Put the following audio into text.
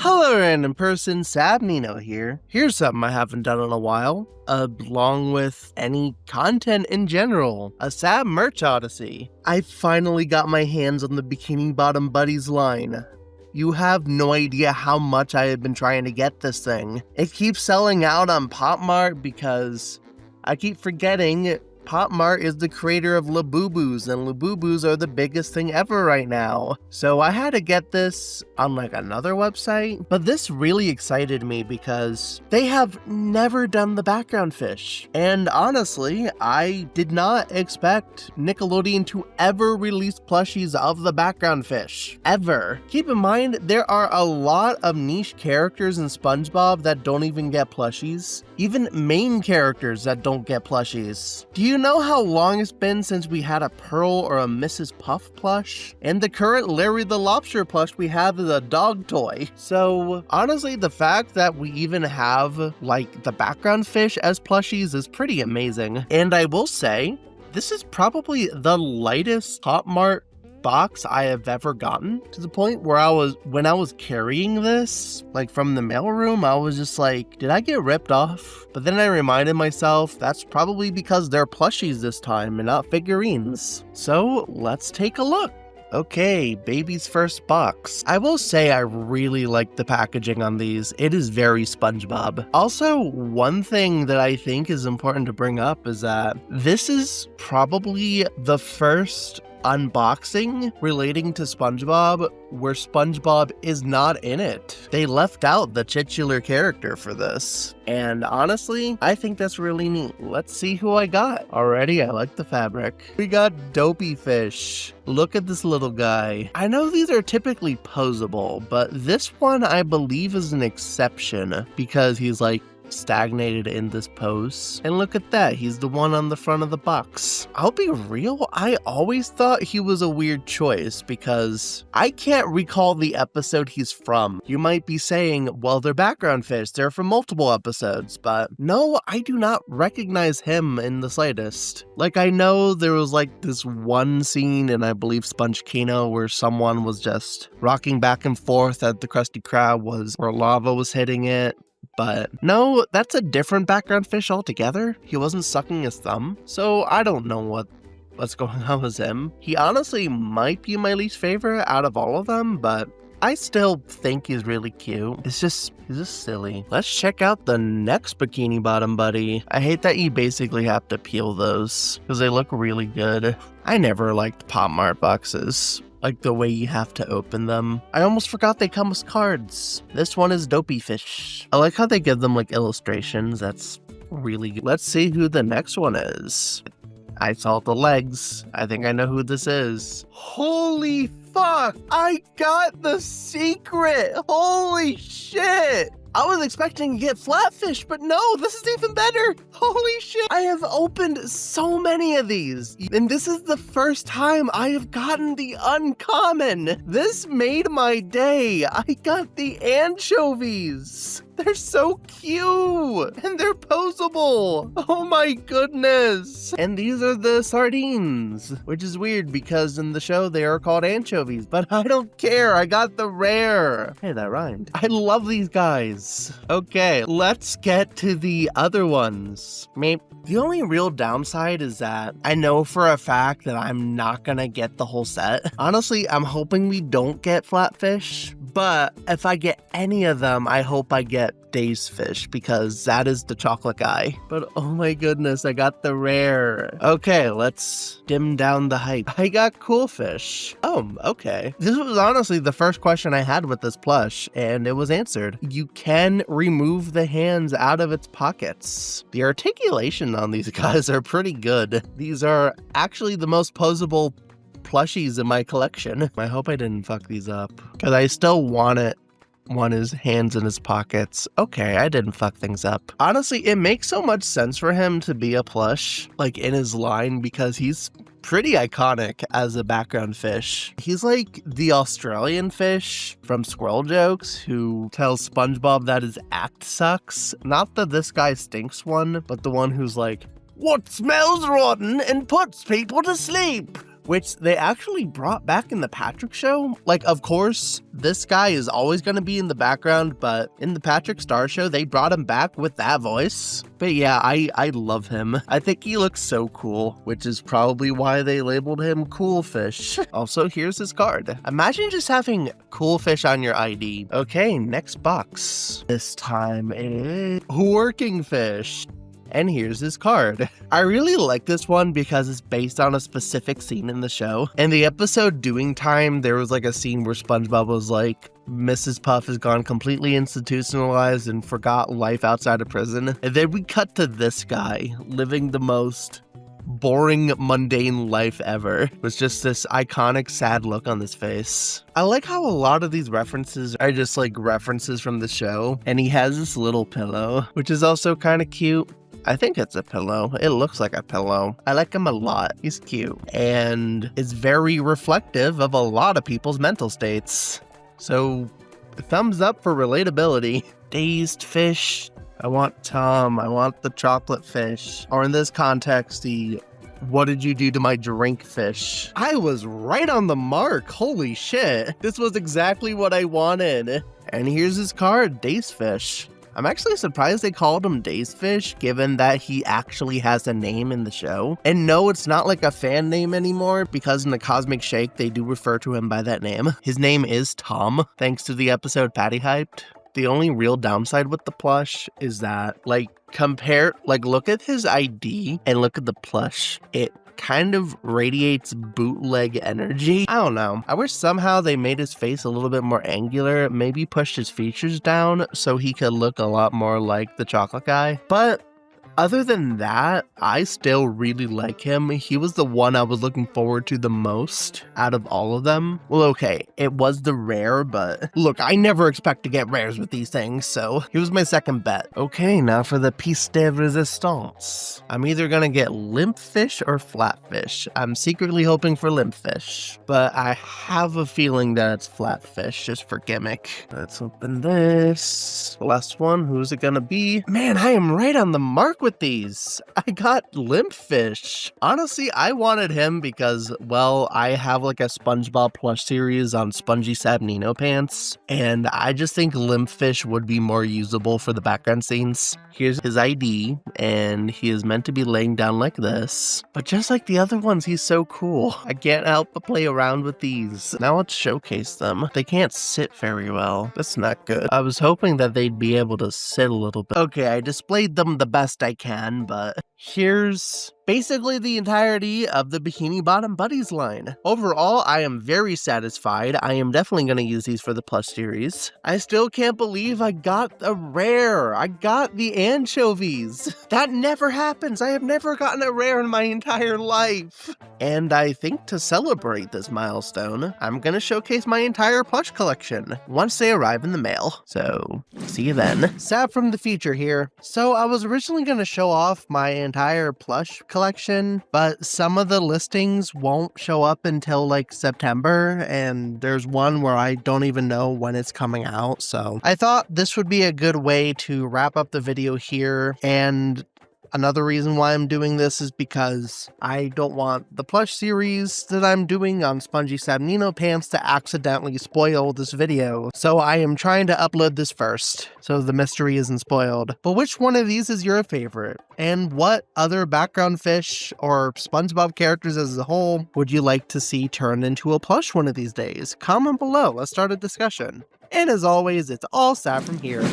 Hello random person, Sab Nino here. Here's something I haven't done in a while, along with any content in general, a Sab merch odyssey. I finally got my hands on the Bikini Bottom Buddies line. You have no idea how much I have been trying to get this thing. It keeps selling out on Mart because I keep forgetting Mart is the creator of Labubu's, and Labubu's are the biggest thing ever right now. So I had to get this on like another website, but this really excited me because they have never done the background fish. And honestly, I did not expect Nickelodeon to ever release plushies of the background fish. Ever. Keep in mind, there are a lot of niche characters in SpongeBob that don't even get plushies. Even main characters that don't get plushies. Do you know how long it's been since we had a Pearl or a Mrs. Puff plush? And the current Larry the Lobster plush we have is a dog toy. So honestly, the fact that we even have like the background fish as plushies is pretty amazing. And I will say, this is probably the lightest Mart box I have ever gotten, to the point where when I was carrying this like from the mailroom, I was just like, did I get ripped off? But then I reminded myself that's probably because they're plushies this time and not figurines. So let's take a look. Okay, baby's first box. I will say I really like the packaging on these. It is very SpongeBob. Also, one thing that I think is important to bring up is that this is probably the first unboxing relating to SpongeBob where SpongeBob is not in it. They left out the titular character for this. And honestly, I think that's really neat. Let's see who I got. Already, I like the fabric. We got Dopey Fish. Look at this little guy. I know these are typically posable, but this one I believe is an exception because he's like stagnated in this pose. And look at that, he's the one on the front of the box. I'll be real, I always thought he was a weird choice because I can't recall the episode he's from. You might be saying, well, they're background fish, they're from multiple episodes, but no, I do not recognize him in the slightest. Like, I know there was like this one scene in, I believe, Sponge Kino where someone was just rocking back and forth at the Krusty Krab where lava was hitting it. But no, that's a different background fish altogether. He wasn't sucking his thumb, so I don't know what's going on with him. He honestly might be my least favorite out of all of them, but I still think he's really cute. He's just silly. Let's check out the next Bikini Bottom Buddy. I hate that you basically have to peel those because they look really good. I never liked Mart boxes, like the way you have to open them. I almost forgot they come with cards. This one is Dopey Fish. I like how they give them like illustrations. That's really good. Let's see who the next one is. I saw the legs. I think I know who this is. Holy fuck! I got the secret! Holy shit! I was expecting to get flatfish, but no, this is even better. Holy shit. I have opened so many of these, and this is the first time I have gotten the uncommon. This made my day. I got the anchovies. They're so cute, and they're posable. Oh my goodness. And these are the sardines, which is weird because in the show they are called anchovies, but I don't care. I got the rare. Hey, that rhymed. I love these guys. Okay, let's get to the other ones. The only real downside is that I know for a fact that I'm not gonna get the whole set. Honestly, I'm hoping we don't get flatfish, but if I get any of them, I hope I get Dazed fish because that is the chocolate guy. But oh my goodness, I got the rare. Okay, let's dim down the hype. I got cool fish. Oh, okay. This was honestly the first question I had with this plush, and it was answered. You can remove the hands out of its pockets. The articulation on these guys are pretty good. These are actually the most posable plushies in my collection. I hope I didn't fuck these up because I still want it. One is hands in his pockets. Okay, I didn't fuck things up. Honestly, it makes so much sense for him to be a plush, like in his line, because he's pretty iconic as a background fish. He's like the Australian fish from Squirrel Jokes who tells SpongeBob that his act sucks. Not the this guy stinks one, but the one who's like, what smells rotten and puts people to sleep? which they actually brought back in the Patrick show. Like, of course, this guy is always going to be in the background, but in the Patrick Star show, they brought him back with that voice. But yeah, I love him. I think he looks so cool, which is probably why they labeled him Cool Fish. Also, here's his card. Imagine just having Cool Fish on your ID. Okay, next box. This time it's Working Fish. And here's his card. I really like this one because it's based on a specific scene in the show. In the episode Doing Time, there was like a scene where SpongeBob was like, Mrs. Puff has gone completely institutionalized and forgot life outside of prison. And then we cut to this guy living the most boring, mundane life ever. It was just this iconic, sad look on his face. I like how a lot of these references are just like references from the show. And he has this little pillow, which is also kind of cute. I think it's a pillow. It looks like a pillow. I like him a lot. He's cute. And it's very reflective of a lot of people's mental states. So, thumbs up for relatability. Dazed fish. I want Tom. I want the chocolate fish. Or in this context, the what did you do to my drink fish? I was right on the mark. Holy shit. This was exactly what I wanted. And here's his card, Dazed fish. I'm actually surprised they called him Dazed Fish, given that he actually has a name in the show. And no, it's not like a fan name anymore, because in the Cosmic Shake, they do refer to him by that name. His name is Tom, thanks to the episode Patty Hyped. The only real downside with the plush is that, look at his ID and look at the plush. It kind of radiates bootleg energy. I don't know. I wish somehow they made his face a little bit more angular, maybe pushed his features down so he could look a lot more like the chocolate guy. But other than that, I still really like him. He was the one I was looking forward to the most out of all of them. Well, okay, it was the rare, but look, I never expect to get rares with these things, so he was my second bet. Okay, now for the piece de resistance. I'm either gonna get limp fish or flat fish. I'm secretly hoping for limp fish, but I have a feeling that it's flat fish just for gimmick. Let's open this. Last one, who's it gonna be? Man, I am right on the mark with these. I got limp fish. Honestly, I wanted him because, well, I have like a SpongeBob plush series on spongy Sab Nino pants, and I just think limp fish would be more usable for the background scenes. Here's his ID, and he is meant to be laying down like this, but just like the other ones, he's so cool. I can't help but play around with these. Now let's showcase them. They can't sit very well. That's not good. I was hoping that they'd be able to sit a little bit. Okay, I displayed them the best I can, but here's basically the entirety of the Bikini Bottom Buddies line. Overall, I am very satisfied. I am definitely going to use these for the plush series. I still can't believe I got a rare. I got the anchovies. That never happens. I have never gotten a rare in my entire life. And I think to celebrate this milestone, I'm going to showcase my entire plush collection once they arrive in the mail. So, see you then. Sab from the future here. So, I was originally going to show off my entire plush collection, but some of the listings won't show up until like September, and there's one where I don't even know when it's coming out. So I thought this would be a good way to wrap up the video here. And another reason why I'm doing this is because I don't want the plush series that I'm doing on Spongy Sab Nino pants to accidentally spoil this video. So I am trying to upload this first, so the mystery isn't spoiled. But which one of these is your favorite? And what other background fish or SpongeBob characters as a whole would you like to see turned into a plush one of these days? Comment below, let's start a discussion. And as always, it's all Sab from here.